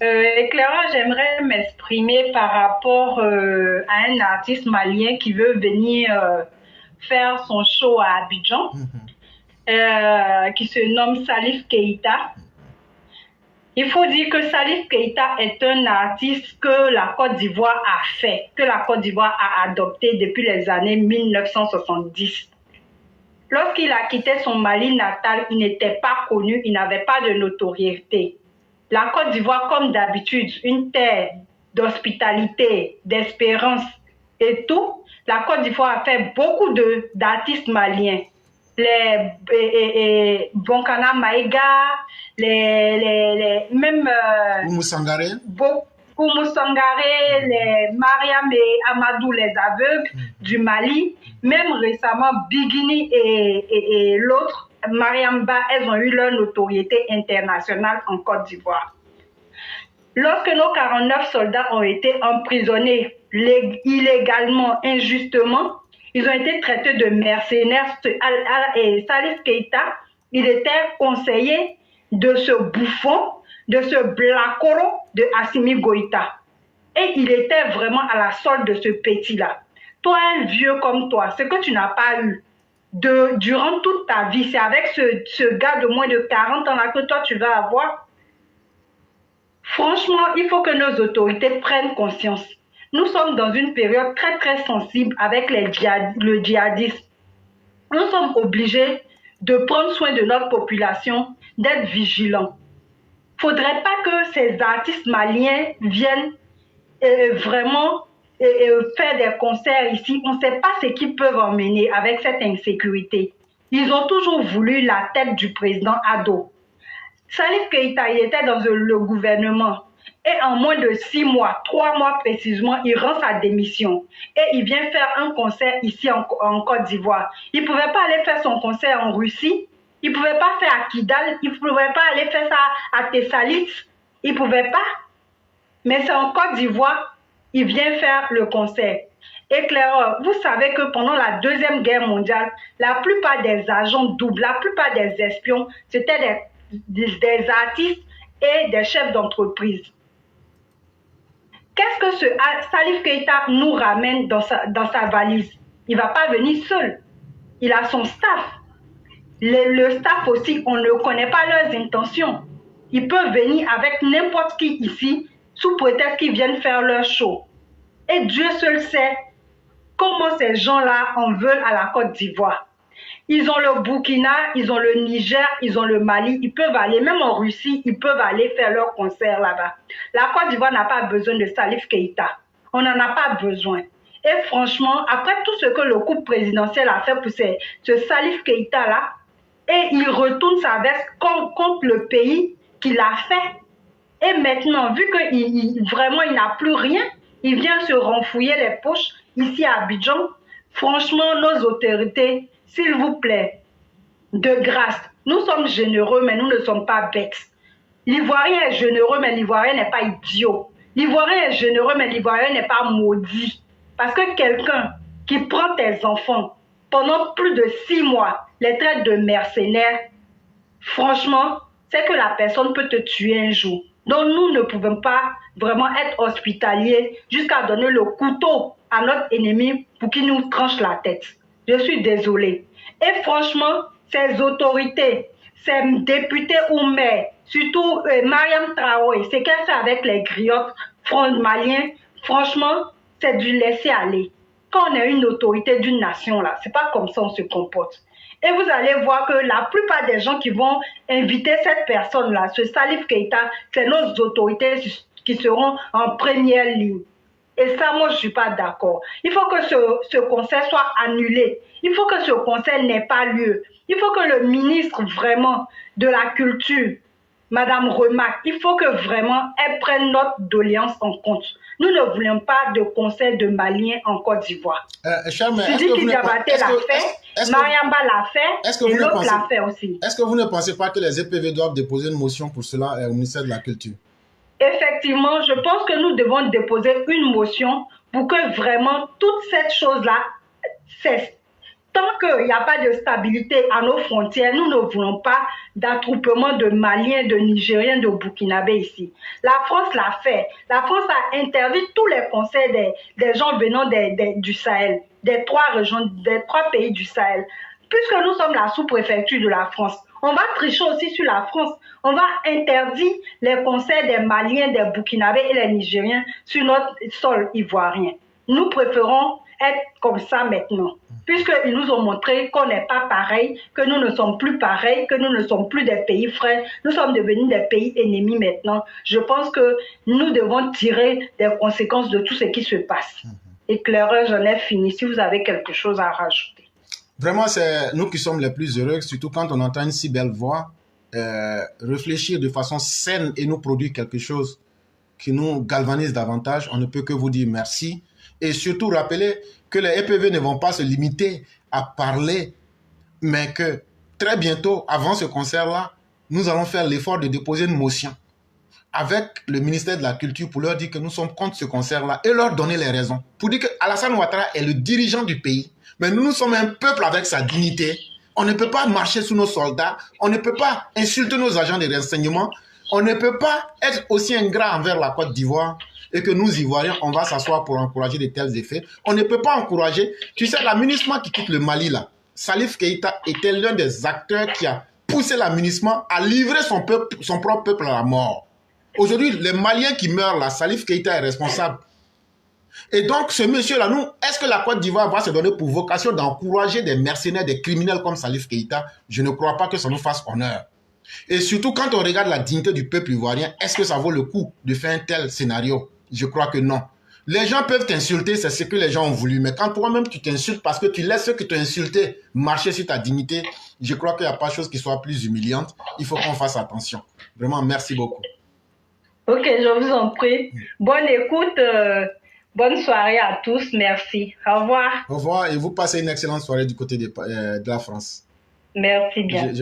Éclairant, j'aimerais m'exprimer par rapport à un artiste malien qui veut venir faire son show à Abidjan, qui se nomme Salif Keita. Il faut dire que Salif Keita est un artiste que la Côte d'Ivoire a fait, que la Côte d'Ivoire a adopté depuis les années 1970. Lorsqu'il a quitté son Mali natal, il n'était pas connu, il n'avait pas de notoriété. La Côte d'Ivoire, comme d'habitude, une terre d'hospitalité, d'espérance et tout, la Côte d'Ivoire a fait beaucoup d'artistes maliens. Les Bonkana Maïga, même Oumou Sangaré, Oumou Sangaré, les Mariam et Amadou, les aveugles du Mali, même récemment Bigini et l'autre, Mariam Ba, elles ont eu leur notoriété internationale en Côte d'Ivoire. Lorsque nos 49 soldats ont été emprisonnés illégalement, injustement, ils ont été traités de mercenaires. Et Salif Keita, il était conseiller de ce bouffon, de ce blacoro de Assimi Goïta. Et il était vraiment à la solde de ce petit-là. Toi, un vieux comme toi, ce que tu n'as pas eu durant toute ta vie, c'est avec ce gars de moins de 40 ans là que toi, tu vas avoir. Franchement, il faut que nos autorités prennent conscience. Nous sommes dans une période très très sensible avec le djihadisme. Nous sommes obligés de prendre soin de notre population, d'être vigilants. Il ne faudrait pas que ces artistes maliens viennent vraiment faire des concerts ici. On ne sait pas ce qu'ils peuvent emmener avec cette insécurité. Ils ont toujours voulu la tête du président Ado. Salif Keita, il était dans le gouvernement. Et en moins de 6 mois, 3 mois précisément, il rend sa démission. Et il vient faire un concert ici en Côte d'Ivoire. Il ne pouvait pas aller faire son concert en Russie. Il ne pouvait pas faire à Kidal. Il ne pouvait pas aller faire ça à Thessalite. Il ne pouvait pas. Mais c'est en Côte d'Ivoire, il vient faire le concert. Éclaireur, vous savez que pendant la Deuxième Guerre mondiale, la plupart des agents doubles, la plupart des espions, c'était des artistes et des chefs d'entreprise. Qu'est-ce que ce Salif Keita nous ramène dans sa valise? Il ne va pas venir seul. Il a son staff. Le staff aussi, on ne connaît pas leurs intentions. Ils peuvent venir avec n'importe qui ici, sous prétexte qu'ils viennent faire leur show. Et Dieu seul sait comment ces gens-là en veulent à la Côte d'Ivoire. Ils ont le Burkina, ils ont le Niger, ils ont le Mali, ils peuvent aller, même en Russie, ils peuvent aller faire leur concert là-bas. La Côte d'Ivoire n'a pas besoin de Salif Keita. On n'en a pas besoin. Et franchement, après tout ce que le couple présidentiel a fait pour ce Salif Keita-là, et il retourne sa veste contre le pays qu'il a fait. Et maintenant, vu qu'il vraiment il n'a plus rien, il vient se renfouiller les poches ici à Abidjan. Franchement, nos autorités, s'il vous plaît, de grâce, nous sommes généreux, mais nous ne sommes pas bêtes. L'Ivoirien est généreux, mais l'Ivoirien n'est pas idiot. L'Ivoirien est généreux, mais l'Ivoirien n'est pas maudit. Parce que quelqu'un qui prend tes enfants pendant plus de 6 mois, les traite de mercenaires, franchement, c'est que la personne peut te tuer un jour. Donc nous ne pouvons pas vraiment être hospitaliers jusqu'à donner le couteau à notre ennemi pour qu'il nous tranche la tête. Je suis désolée. Et franchement, ces autorités, ces députés ou maires, surtout Mariam Traoré, ce qu'elle fait avec les griottes maliens, franchement, c'est du laisser aller. Quand on est une autorité d'une nation, là, c'est pas comme ça on se comporte. Et vous allez voir que la plupart des gens qui vont inviter cette personne-là, ce Salif Keita, c'est nos autorités qui seront en première ligne. Et ça, moi, je ne suis pas d'accord. Il faut que ce concert soit annulé. Il faut que ce concert n'ait pas lieu. Il faut que le ministre vraiment de la Culture, Madame Remac, il faut que vraiment elle prenne notre doléance en compte. Nous ne voulons pas de concert de Maliens en Côte d'Ivoire. Sidiki Diabaté l'a fait, Mariamba l'a fait, et l'autre l'a fait aussi. Est-ce que vous ne pensez pas que les EPV doivent déposer une motion pour cela au ministère de la Culture? Effectivement, je pense que nous devons déposer une motion pour que vraiment toute cette chose-là cesse. Tant qu'il n'y a pas de stabilité à nos frontières, nous ne voulons pas d'attroupement de Maliens, de Nigériens, de Burkinabés ici. La France l'a fait. La France a interdit tous les concerts des gens venant du Sahel, des 3 régions, des 3 pays du Sahel. Puisque nous sommes la sous-préfecture de la France, on va tricher aussi sur la France. On va interdire les concerts des Maliens, des Burkinabés et les Nigériens sur notre sol ivoirien. Nous préférons être comme ça maintenant, puisqu'ils nous ont montré qu'on n'est pas pareil, que nous ne sommes plus pareils, que nous ne sommes plus des pays frères, nous sommes devenus des pays ennemis maintenant. Je pense que nous devons tirer des conséquences de tout ce qui se passe. Éclaireur, j'en ai fini. Si vous avez quelque chose à rajouter. Vraiment, c'est nous qui sommes les plus heureux, surtout quand on entend une si belle voix, réfléchir de façon saine et nous produire quelque chose qui nous galvanise davantage. On ne peut que vous dire merci. Et surtout rappeler que les EPV ne vont pas se limiter à parler, mais que très bientôt, avant ce concert-là, nous allons faire l'effort de déposer une motion avec le ministère de la Culture pour leur dire que nous sommes contre ce concert-là et leur donner les raisons. Pour dire que Alassane Ouattara est le dirigeant du pays, mais nous sommes un peuple avec sa dignité. On ne peut pas marcher sous nos soldats, on ne peut pas insulter nos agents de renseignement, on ne peut pas être aussi ingrat envers la Côte d'Ivoire et que nous, Ivoiriens, on va s'asseoir pour encourager de tels effets. On ne peut pas encourager. Tu sais, l'amunissement qui quitte le Mali, là, Salif Keïta était l'un des acteurs qui a poussé l'amunissement à livrer son propre peuple à la mort. Aujourd'hui, les Maliens qui meurent là, Salif Keïta est responsable. Et donc, ce monsieur-là, nous, est-ce que la Côte d'Ivoire va se donner pour vocation d'encourager des mercenaires, des criminels comme Salif Keïta? Je ne crois pas que ça nous fasse honneur. Et surtout, quand on regarde la dignité du peuple ivoirien, est-ce que ça vaut le coup de faire un tel scénario? Je crois que non. Les gens peuvent t'insulter, c'est ce que les gens ont voulu. Mais quand toi-même, tu t'insultes parce que tu laisses ceux qui t'ont insulté marcher sur ta dignité, je crois qu'il n'y a pas de chose qui soit plus humiliante. Il faut qu'on fasse attention. Vraiment, merci beaucoup. Ok, je vous en prie. Bonne écoute, bonne soirée à tous. Merci. Au revoir. Au revoir et vous passez une excellente soirée du côté de la France. Merci bien.